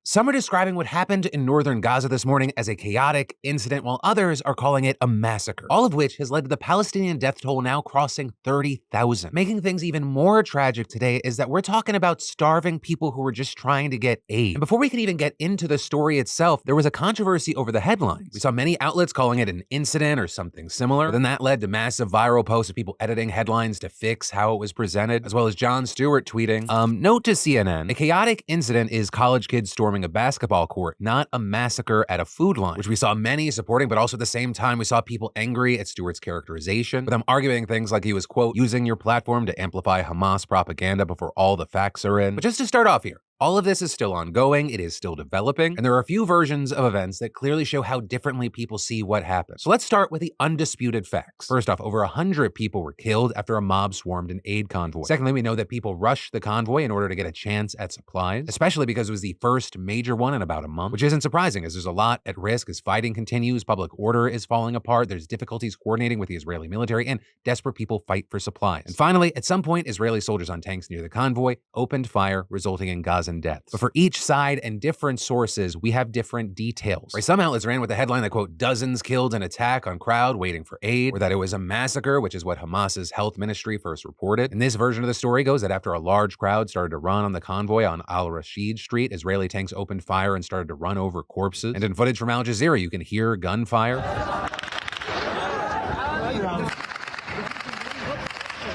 Some are describing what happened in northern Gaza this morning as a chaotic incident, while others are calling it a massacre, all of which has led to the Palestinian death toll now crossing 30,000. Making things even more tragic today is that we're talking about starving people who were just trying to get aid. And before we can even get into the story itself, there was a controversy over the headlines. We saw many outlets calling it an incident or something similar, but then that led to massive viral posts of people editing headlines to fix how it was presented, as well as Jon Stewart tweeting, note to CNN, a chaotic incident is college kids storming a basketball court, not a massacre at a food line, which we saw many supporting, but also at the same time, we saw people angry at Stewart's characterization, with them arguing things like he was, quote, using your platform to amplify Hamas propaganda before all the facts are in. But just to start off here, all of this is still ongoing, it is still developing, and there are a few versions of events that clearly show how differently people see what happened. So let's start with the undisputed facts. First off, over 100 people were killed after a mob swarmed an aid convoy. Secondly, we know that people rushed the convoy in order to get a chance at supplies, especially because it was the first major one in about a month, which isn't surprising as there's a lot at risk as fighting continues, public order is falling apart, there's difficulties coordinating with the Israeli military, and desperate people fight for supplies. And finally, at some point, Israeli soldiers on tanks near the convoy opened fire, resulting in Gaza deaths. But for each side and different sources, we have different details. Right, some outlets ran with the headline that, quote, dozens killed in attack on crowd waiting for aid, or that it was a massacre, which is what Hamas's health ministry first reported. And this version of the story goes that after a large crowd started to run on the convoy on Al-Rashid Street, Israeli tanks opened fire and started to run over corpses. And in footage from Al Jazeera, you can hear gunfire.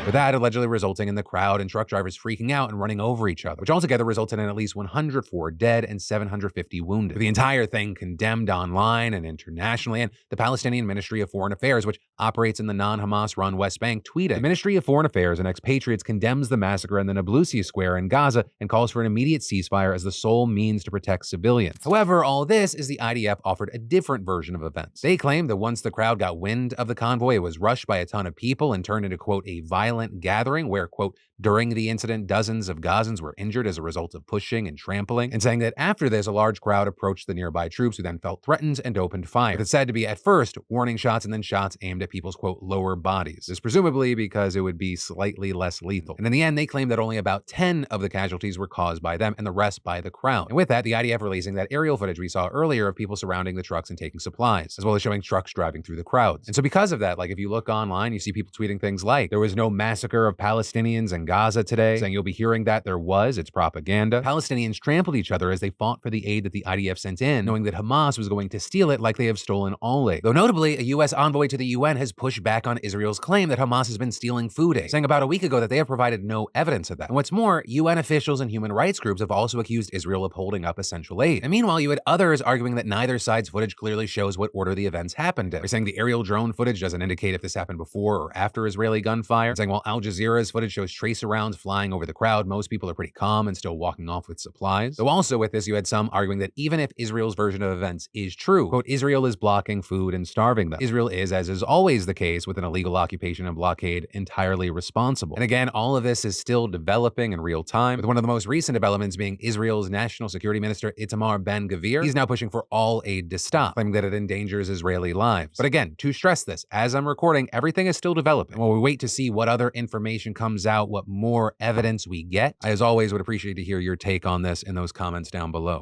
With that allegedly resulting in the crowd and truck drivers freaking out and running over each other, which altogether resulted in at least 104 dead and 750 wounded. With the entire thing condemned online and internationally, and the Palestinian Ministry of Foreign Affairs, which operates in the non-Hamas-run West Bank, tweeted, the Ministry of Foreign Affairs and expatriates condemns the massacre in the Nablusi Square in Gaza and calls for an immediate ceasefire as the sole means to protect civilians. However, all this is the IDF offered a different version of events. They claimed that once the crowd got wind of the convoy, it was rushed by a ton of people and turned into, quote, a violent gathering where, quote, during the incident, dozens of Gazans were injured as a result of pushing and trampling, and saying that after this, a large crowd approached the nearby troops who then felt threatened and opened fire. It's said to be, at first, warning shots and then shots aimed at people's, quote, lower bodies. This presumably because it would be slightly less lethal. And in the end, they claimed that only about 10 of the casualties were caused by them and the rest by the crowd. And with that, the IDF releasing that aerial footage we saw earlier of people surrounding the trucks and taking supplies, as well as showing trucks driving through the crowds. And so because of that, like if you look online, you see people tweeting things like, there was no massacre of Palestinians in Gaza today, saying you'll be hearing that there was, it's propaganda. Palestinians trampled each other as they fought for the aid that the IDF sent in, knowing that Hamas was going to steal it like they have stolen all aid. Though notably, a U.S. envoy to the UN has pushed back on Israel's claim that Hamas has been stealing food aid, saying about a week ago that they have provided no evidence of that. And what's more, UN officials and human rights groups have also accused Israel of holding up essential aid. And meanwhile, you had others arguing that neither side's footage clearly shows what order the events happened in. They're saying the aerial drone footage doesn't indicate if this happened before or after Israeli gunfire, saying while Al Jazeera's footage shows tracer rounds flying over the crowd, most people are pretty calm and still walking off with supplies. Though also with this, you had some arguing that even if Israel's version of events is true, quote, Israel is blocking food and starving them. Israel is, as is always the case with an illegal occupation and blockade, entirely responsible. And again, all of this is still developing in real time, with one of the most recent developments being Israel's National Security Minister Itamar Ben-Gvir. He's now pushing for all aid to stop, claiming that it endangers Israeli lives. But again, to stress this, as I'm recording, everything is still developing. While we wait to see what other information comes out, what more evidence we get, I, as always, would appreciate to hear your take on this in those comments down below.